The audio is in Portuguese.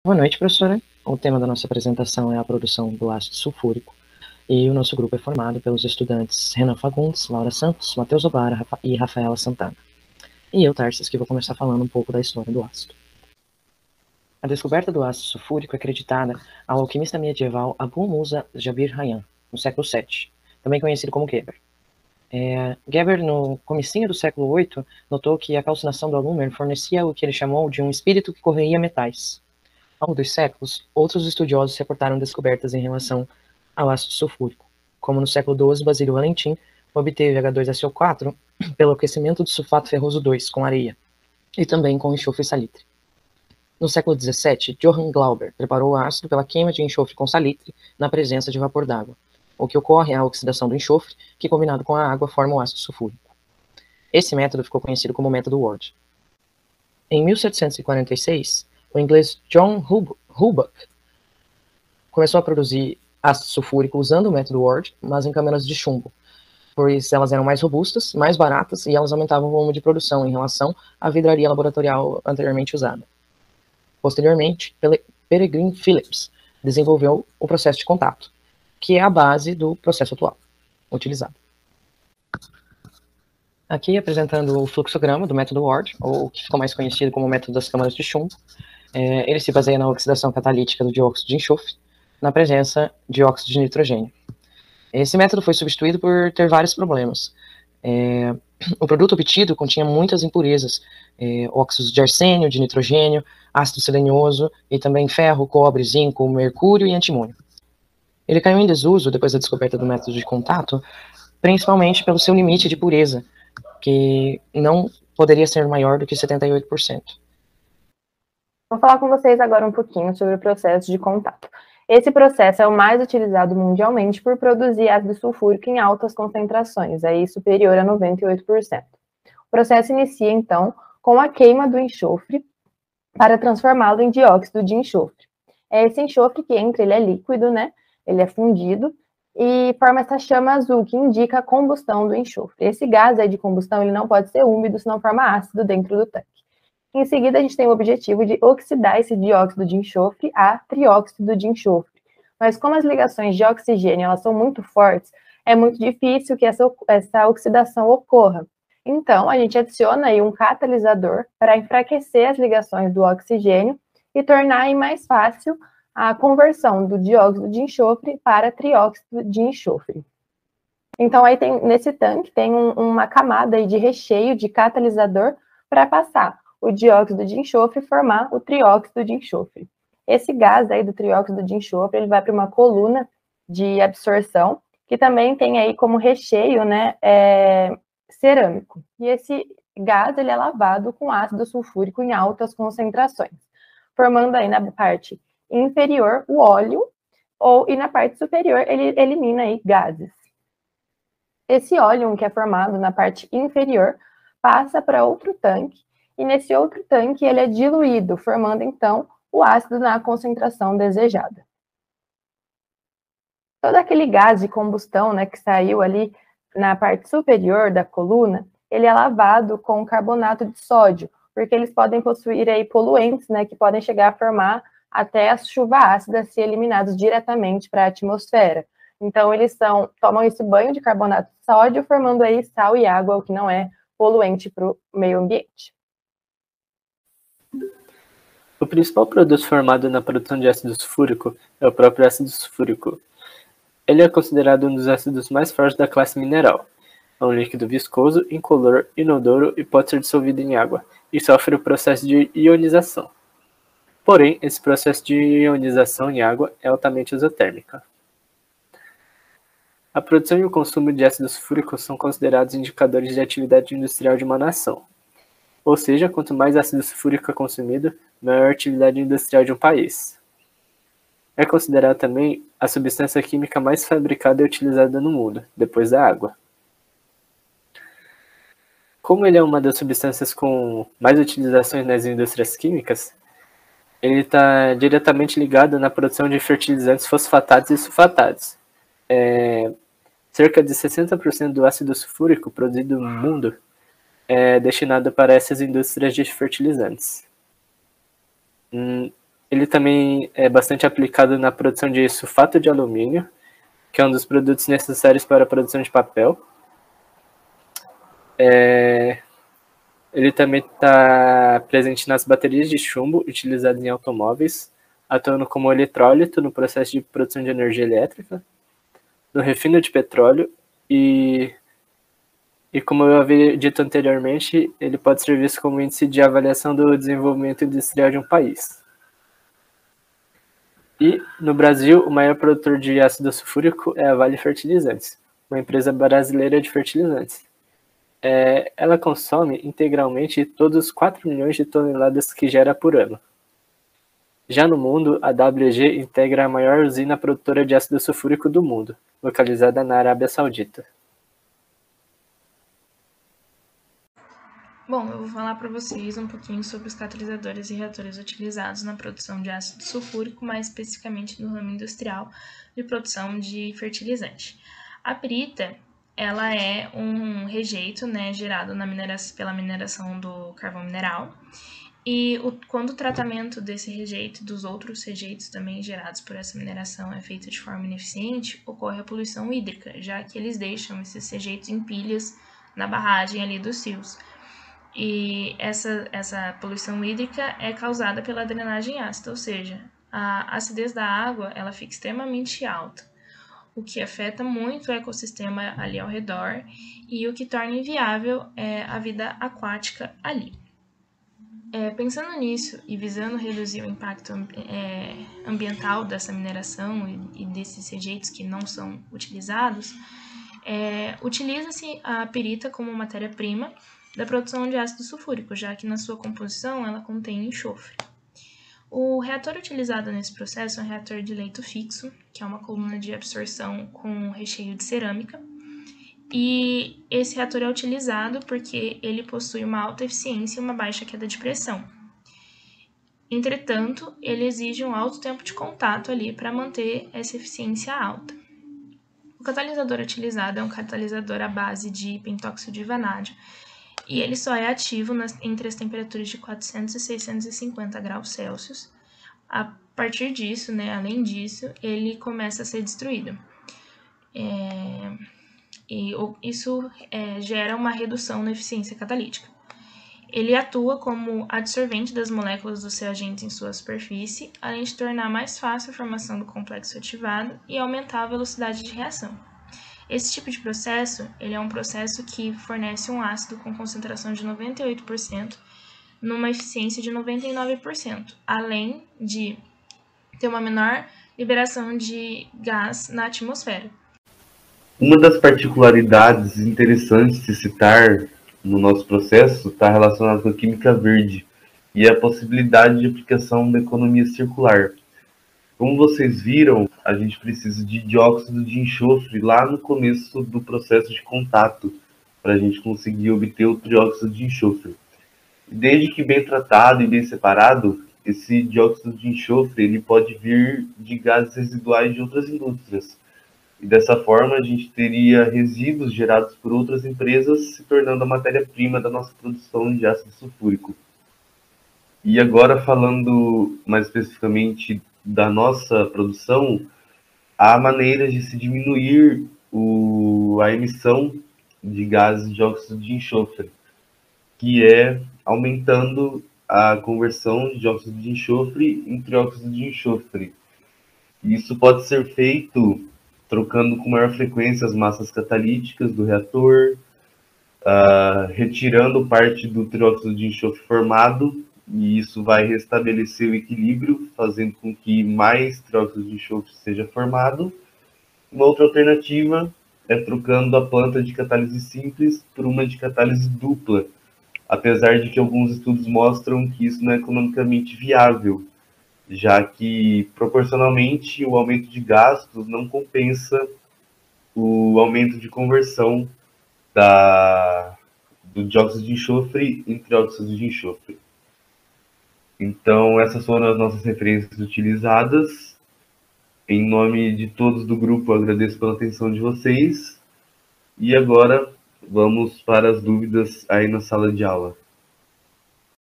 Boa noite, professora. O tema da nossa apresentação é a produção do ácido sulfúrico e o nosso grupo é formado pelos estudantes Renan Fagundes, Laura Santos, Matheus Obara e Rafaela Santana. E eu, Tarsis, que vou começar falando um pouco da história do ácido. A descoberta do ácido sulfúrico é acreditada ao alquimista medieval Abu Musa Jabir Hayyan, no século VII, também conhecido como Geber. Geber, no comecinho do século VIII, notou que a calcinação do alúmio fornecia o que ele chamou de um espírito que corroía metais. Ao longo dos séculos, outros estudiosos reportaram descobertas em relação ao ácido sulfúrico, como no século XII, Basílio Valentim obteve H2SO4 pelo aquecimento do sulfato ferroso 2 com areia, e também com enxofre e salitre. No século XVII, Johann Glauber preparou o ácido pela queima de enxofre com salitre na presença de vapor d'água. O que ocorre é a oxidação do enxofre, que combinado com a água forma o ácido sulfúrico. Esse método ficou conhecido como método Ward. Em 1746, o inglês John Hulbach começou a produzir ácido sulfúrico usando o método Ward, mas em câmeras de chumbo, pois elas eram mais robustas, mais baratas e elas aumentavam o volume de produção em relação à vidraria laboratorial anteriormente usada. Posteriormente, Peregrine Phillips desenvolveu o processo de contato, que é a base do processo atual utilizado. Aqui apresentando o fluxograma do método Ward, ou que ficou mais conhecido como método das câmaras de chumbo. Ele se baseia na oxidação catalítica do dióxido de enxofre, na presença de óxido de nitrogênio. Esse método foi substituído por ter vários problemas. O produto obtido continha muitas impurezas, óxidos de arsênio, de nitrogênio, ácido selenioso e também ferro, cobre, zinco, mercúrio e antimônio. Ele caiu em desuso depois da descoberta do método de contato, principalmente pelo seu limite de pureza, que não poderia ser maior do que 78%. Vou falar com vocês agora um pouquinho sobre o processo de contato. Esse processo é o mais utilizado mundialmente por produzir ácido sulfúrico em altas concentrações, aí superior a 98%. O processo inicia, então, com a queima do enxofre para transformá-lo em dióxido de enxofre. É esse enxofre que entra, ele é líquido, né? Ele é fundido e forma essa chama azul que indica a combustão do enxofre. Esse gás aí de combustão, ele não pode ser úmido, senão forma ácido dentro do tanque. Em seguida, a gente tem o objetivo de oxidar esse dióxido de enxofre a trióxido de enxofre. Mas como as ligações de oxigênio elas são muito fortes, é muito difícil que essa oxidação ocorra. Então, a gente adiciona aí um catalisador para enfraquecer as ligações do oxigênio e tornar aí mais fácil a conversão do dióxido de enxofre para trióxido de enxofre. Então, aí nesse tanque tem uma camada aí de recheio de catalisador para passar o dióxido de enxofre e formar o trióxido de enxofre. Esse gás aí do trióxido de enxofre, ele vai para uma coluna de absorção, que também tem aí como recheio, né, cerâmico. E esse gás, ele é lavado com ácido sulfúrico em altas concentrações, formando aí na parte inferior o óleo, e na parte superior ele elimina aí gases. Esse óleo que é formado na parte inferior passa para outro tanque, e nesse outro tanque ele é diluído, formando então o ácido na concentração desejada. Todo aquele gás de combustão, né, que saiu ali na parte superior da coluna, ele é lavado com carbonato de sódio, porque eles podem possuir aí poluentes, né, que podem chegar a formar até a chuva ácida se eliminados diretamente para a atmosfera. Então, eles tomam esse banho de carbonato de sódio, formando aí sal e água, o que não é poluente para o meio ambiente. O principal produto formado na produção de ácido sulfúrico é o próprio ácido sulfúrico. Ele é considerado um dos ácidos mais fortes da classe mineral. É um líquido viscoso, incolor, inodoro e pode ser dissolvido em água, e sofre o processo de ionização. Porém, esse processo de ionização em água é altamente exotérmico. A produção e o consumo de ácido sulfúrico são considerados indicadores de atividade industrial de uma nação. Ou seja, quanto mais ácido sulfúrico é consumido, maior a atividade industrial de um país. É considerada também a substância química mais fabricada e utilizada no mundo, depois da água. Como ele é uma das substâncias com mais utilizações nas indústrias químicas, ele está diretamente ligado na produção de fertilizantes fosfatados e sulfatados. Cerca de 60% do ácido sulfúrico produzido no mundo é destinado para essas indústrias de fertilizantes. Ele também é bastante aplicado na produção de sulfato de alumínio, que é um dos produtos necessários para a produção de papel. Ele também está presente nas baterias de chumbo utilizadas em automóveis, atuando como eletrólito no processo de produção de energia elétrica, no refino de petróleo e como eu havia dito anteriormente, ele pode ser visto como índice de avaliação do desenvolvimento industrial de um país. E, no Brasil, o maior produtor de ácido sulfúrico é a Vale Fertilizantes, uma empresa brasileira de fertilizantes. Ela consome integralmente todos os 4 milhões de toneladas que gera por ano. Já no mundo, a WEG integra a maior usina produtora de ácido sulfúrico do mundo, localizada na Arábia Saudita. Bom, eu vou falar para vocês um pouquinho sobre os catalisadores e reatores utilizados na produção de ácido sulfúrico, mais especificamente no ramo industrial de produção de fertilizante. A pirita, ela é um rejeito, gerado pela mineração do carvão mineral, e quando o tratamento desse rejeito e dos outros rejeitos também gerados por essa mineração é feito de forma ineficiente, ocorre a poluição hídrica, já que eles deixam esses rejeitos em pilhas na barragem ali dos rios. E essa poluição hídrica é causada pela drenagem ácida, ou seja, a acidez da água ela fica extremamente alta, o que afeta muito o ecossistema ali ao redor e o que torna inviável a vida aquática ali. Pensando nisso e visando reduzir o impacto ambiental dessa mineração e desses rejeitos que não são utilizados, utiliza-se a pirita como matéria-prima da produção de ácido sulfúrico, já que na sua composição ela contém enxofre. O reator utilizado nesse processo é um reator de leito fixo, que é uma coluna de absorção com recheio de cerâmica, e esse reator é utilizado porque ele possui uma alta eficiência e uma baixa queda de pressão. Entretanto, ele exige um alto tempo de contato ali para manter essa eficiência alta. O catalisador utilizado é um catalisador à base de pentóxido de vanádio, e ele só é ativo entre as temperaturas de 400 e 650 graus Celsius. A partir disso, além disso, ele começa a ser destruído. Isso gera uma redução na eficiência catalítica. Ele atua como adsorvente das moléculas dos reagentes em sua superfície, além de tornar mais fácil a formação do complexo ativado e aumentar a velocidade de reação. Esse tipo de processo, ele é um processo que fornece um ácido com concentração de 98%, numa eficiência de 99%, além de ter uma menor liberação de gás na atmosfera. Uma das particularidades interessantes de citar no nosso processo está relacionada com a química verde e a possibilidade de aplicação da economia circular. Como vocês viram, a gente precisa de dióxido de enxofre lá no começo do processo de contato, para a gente conseguir obter o dióxido de enxofre. Desde que bem tratado e bem separado, esse dióxido de enxofre ele pode vir de gases residuais de outras indústrias. E dessa forma, a gente teria resíduos gerados por outras empresas, se tornando a matéria-prima da nossa produção de ácido sulfúrico. E agora, falando mais especificamente da nossa produção, há maneiras de se diminuir a emissão de gases de dióxido de enxofre, que é aumentando a conversão de dióxido de enxofre em trióxido de enxofre. Isso pode ser feito trocando com maior frequência as massas catalíticas do reator, retirando parte do trióxido de enxofre formado, e isso vai restabelecer o equilíbrio, fazendo com que mais trióxido de enxofre seja formado. Uma outra alternativa é trocando a planta de catálise simples por uma de catálise dupla, apesar de que alguns estudos mostram que isso não é economicamente viável, já que, proporcionalmente, o aumento de gastos não compensa o aumento de conversão do dióxido de enxofre em trióxido de enxofre. Então, essas foram as nossas referências utilizadas. Em nome de todos do grupo, eu agradeço pela atenção de vocês. E agora, vamos para as dúvidas aí na sala de aula.